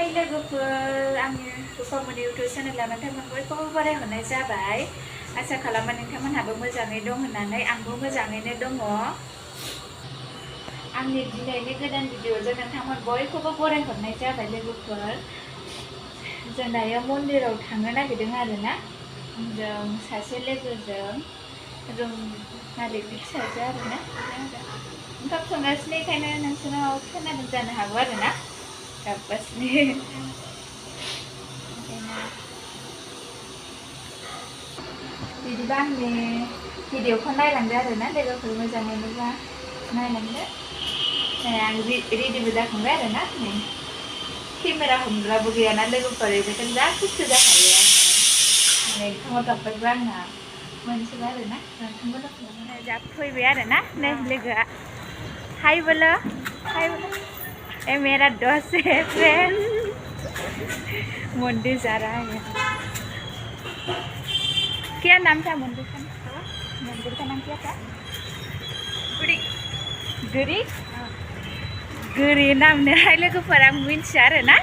हाय लोगोफोर आंनि रुपामनि इउटुब चेनेलाव नोंथांमोन बयखौबो बरायहरनाय जाबाय। आसा खालामो नोंथांमोनहाबो मोजाङै दं होननानै आंबो मोजाङैनो दङ। आंनि दिनैनि गोदान भिडिअजों नोंथांमोन बयखौबो बरायहरनाय जाबाय लोगोफोर। जों दायो मन्दिराव थांनो नागिरदों आरोना। जों सासे लोगोजों रुम मालिकनि फिसाजो आरोना। ओंखाम संगासिनो बेखायनो नोंसोरनाव खोनादों जानो हागौ आरोना गाबगासिनो। बिदिबा आंनि भिडिअखौ नायलांदो आरोना लोगोफोर मोजाङैनोबा नायलांदो। आं रेडिबो जाखांबाय आरोना नै केमेरा हमग्राबो गैयाना लोगोफोर बेखायनो जा खस्थ' जाखायो आङो। ओंखामा गाबबायबो आंना मोनसेबो आरोना जा फैबाय आरोना नै लोगोआ हाय बोलो हाय बोलो ए मेरा दोस्त है फ्रेंड मंदिर जा रहा है। क्या नाम था मंदिर का? मंदिर का नाम क्या था? गुरी गुरी गुरी नाम ने हाय लोगोफोर आं मिन्थिया आरोना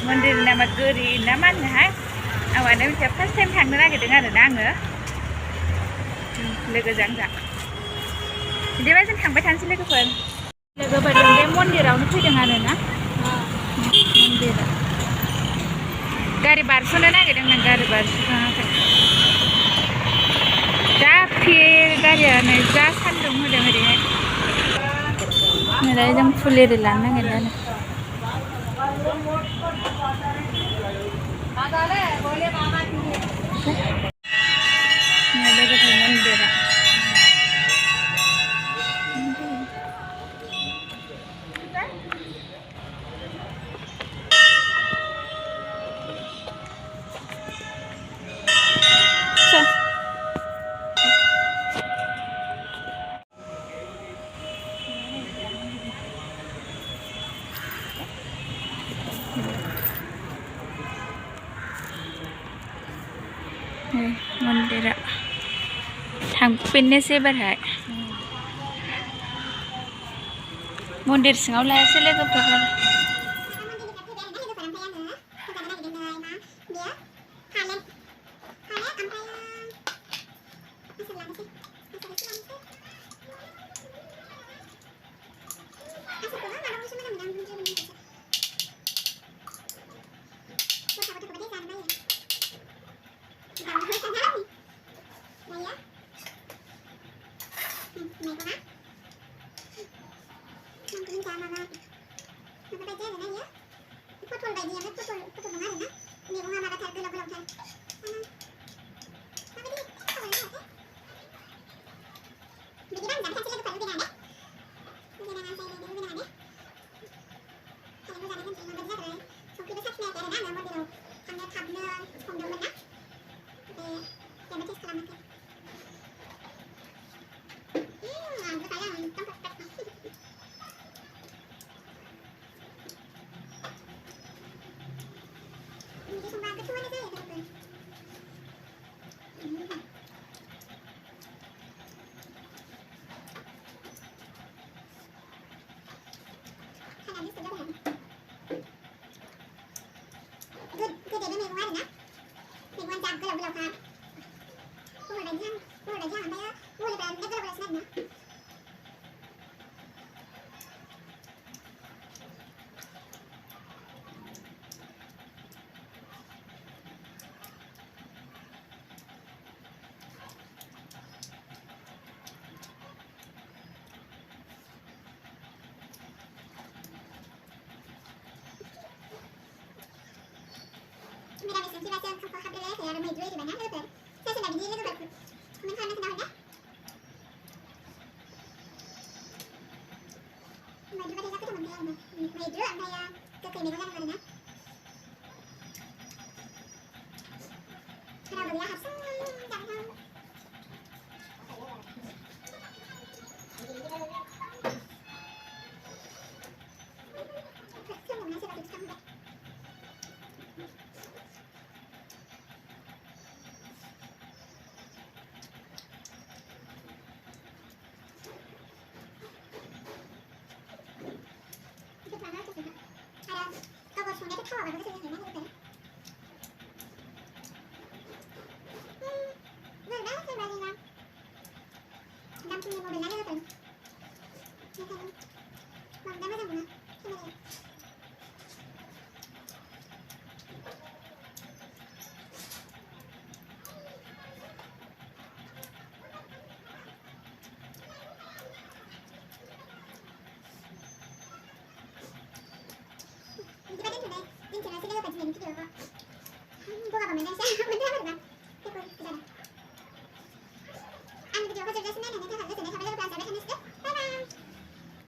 मन्दिर नामा गुरी ना मा होनोहाय आं माने मिन्थिया। फार्स्ट टाइम थांनो नागिरदों आरोना आङो लोगोजों जा। बिदिबा जों थांबाय थानोसै लोगोफोर। लोगोफोर जों बे मन्दिरावनो फैदों आरोना मन्दिराव गारि बारस'नो नागिरदोंमोन गारि बारस'नाङाखै। जा फिर गारियानो जा सान्दुं होदों ओरैहाय। नै जों फुल एरि लानो नागिरदों लोगोफोर मन्दिरा मन्दिरा थांफिननोसै एबारहाय। मन्दिर सिङाव लायासै लोगोफोर। Mira, mi sensibilización con cosas de la vida, me duele, ¿verdad? Pero, ¿sabes la vida de la vida? ¿Cómo se llama esta onda? Me duele ya que te monté, me duele, anda ya, que me duele la verdad. Pero voy a dejar solo, ya no. Cover xuống cái thỏ và cái thứ này nó như thế. Rồi đó, cái bài này là làm cùng một bên này rồi. Như thế này. Vâng, đã bắt đầu rồi. Cái này. Kita kan sudah inspirasi dari baju ini juga kok. Bukan apa mana sih? Bener kan? Kita sudah. Anu video kerja sini nanti harus sudah sampai ke plaza kan